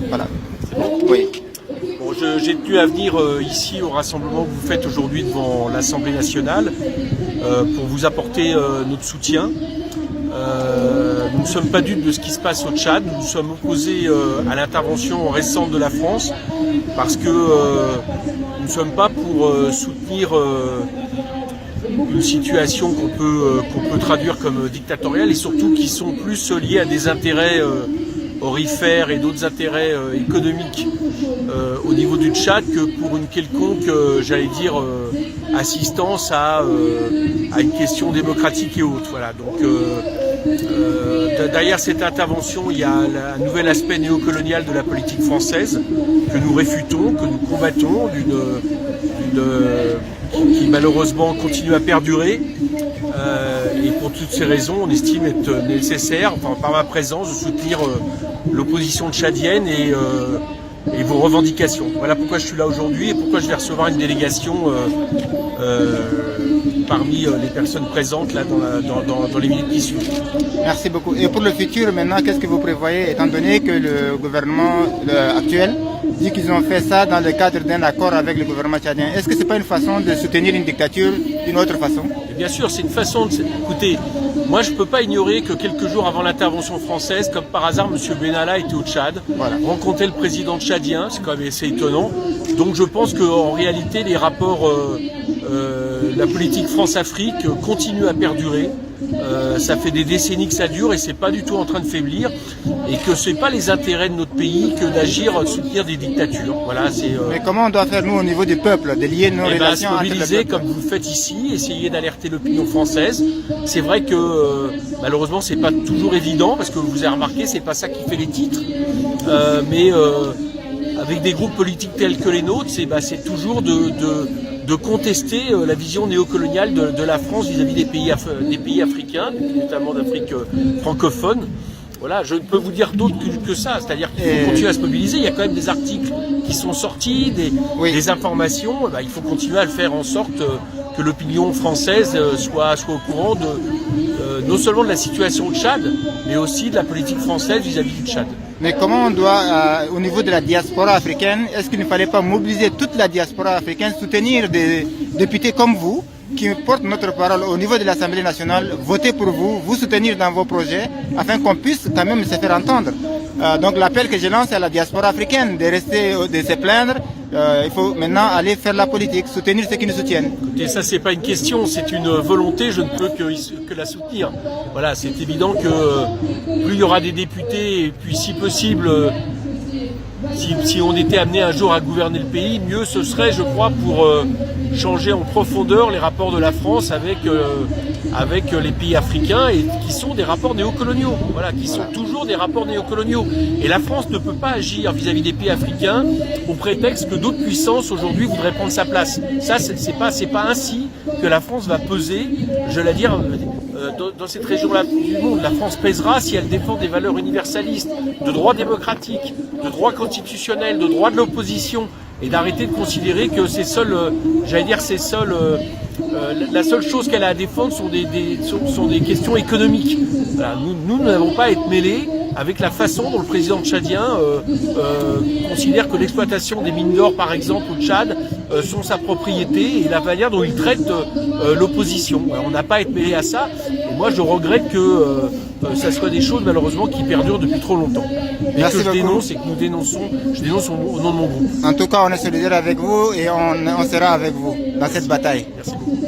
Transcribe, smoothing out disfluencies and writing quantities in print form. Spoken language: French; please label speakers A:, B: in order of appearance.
A: Voilà. Oui.
B: Bon, j'ai tenu à venir ici au rassemblement que vous faites aujourd'hui devant l'Assemblée nationale pour vous apporter notre soutien. Nous ne sommes pas dupes de ce qui se passe au Tchad. Nous nous sommes opposés à l'intervention récente de la France parce que nous ne sommes pas pour soutenir une situation qu'on peut traduire comme dictatoriale et surtout qui sont plus liés à des intérêts aurifères et d'autres intérêts économiques au niveau du Tchad que pour une quelconque, j'allais dire, assistance à une question démocratique et autres. Voilà. Donc derrière cette intervention, il y a un nouvel aspect néocolonial de la politique française que nous réfutons, que nous combattons, qui malheureusement continue à perdurer. Et pour toutes ces raisons, on estime être nécessaire, enfin, par ma présence, de soutenir l'opposition tchadienne et vos revendications. Voilà pourquoi je suis là aujourd'hui et pourquoi je vais recevoir une délégation parmi les personnes présentes là dans les minutes qui suivent.
A: Merci beaucoup. Et pour le futur, maintenant, qu'est-ce que vous prévoyez, étant donné que le gouvernement actuel dit qu'ils ont fait ça dans le cadre d'un accord avec le gouvernement tchadien? Est-ce que ce n'est pas une façon de soutenir une dictature d'une autre façon?
B: Et bien sûr, c'est une façon de... Écoutez, moi je ne peux pas ignorer que quelques jours avant l'intervention française, comme par hasard, M. Benalla était au Tchad, voilà, rencontrer le président tchadien, c'est quand même assez étonnant. Donc je pense qu'en réalité, les rapports, la politique France-Afrique continue à perdurer. Ça fait des décennies que ça dure et c'est pas du tout en train de faiblir et que c'est pas les intérêts de notre pays que d'agir soutenir des dictatures. Voilà, c'est.
A: Mais comment on doit faire nous au niveau du peuple, de lier nos relations
B: se mobiliser comme vous le faites ici, essayer d'alerter l'opinion française. C'est vrai que malheureusement c'est pas toujours évident parce que vous avez remarqué c'est pas ça qui fait les titres, mais avec des groupes politiques tels que les nôtres, c'est toujours de contester la vision néocoloniale de la France vis-à-vis des pays africains, notamment d'Afrique francophone. Voilà, je ne peux vous dire d'autre que ça, c'est-à-dire qu'il faut continuer à se mobiliser. Il y a quand même des articles qui sont sortis, des informations. Il faut continuer à le faire en sorte que l'opinion française soit au courant non seulement de la situation au Tchad, mais aussi de la politique française vis-à-vis du Tchad.
A: Mais comment on doit, au niveau de la diaspora africaine, est-ce qu'il ne fallait pas mobiliser toute la diaspora africaine, soutenir des députés comme vous, qui portent notre parole au niveau de l'Assemblée nationale, voter pour vous, vous soutenir dans vos projets, afin qu'on puisse quand même se faire entendre. Donc l'appel que je lance à la diaspora africaine, de rester, de se plaindre, il faut maintenant aller faire la politique, soutenir ceux qui nous soutiennent.
B: Écoutez, ça c'est pas une question, c'est une volonté, je ne peux que la soutenir. Voilà, c'est évident que plus il y aura des députés, et puis si possible, si on était amené un jour à gouverner le pays, mieux ce serait, je crois, pour changer en profondeur les rapports de la France avec les pays africains, et qui sont des rapports néocoloniaux, voilà, qui sont toujours des rapports néocoloniaux. Et la France ne peut pas agir vis-à-vis des pays africains au prétexte que d'autres puissances aujourd'hui voudraient prendre sa place. Ça, c'est pas ainsi que la France va peser, je vais dire, dans cette région-là du monde. La France pèsera si elle défend des valeurs universalistes, de droits démocratiques, de droits constitutionnels, de droits de l'opposition, et d'arrêter de considérer que la seule chose qu'elle a à défendre sont des questions économiques. Voilà, nous n'avons pas à être mêlés avec la façon dont le président tchadien considère que l'exploitation des mines d'or, par exemple, au Tchad, sont sa propriété, et la manière dont il traite l'opposition. On n'a pas à être mêlés à ça. Et moi, je regrette que ça soit des choses, malheureusement, qui perdurent depuis trop longtemps. Et que je dénonce et que je dénonce au nom de mon groupe.
A: En tout cas, on est solidaire avec vous et on sera avec vous dans cette bataille.
B: Merci beaucoup.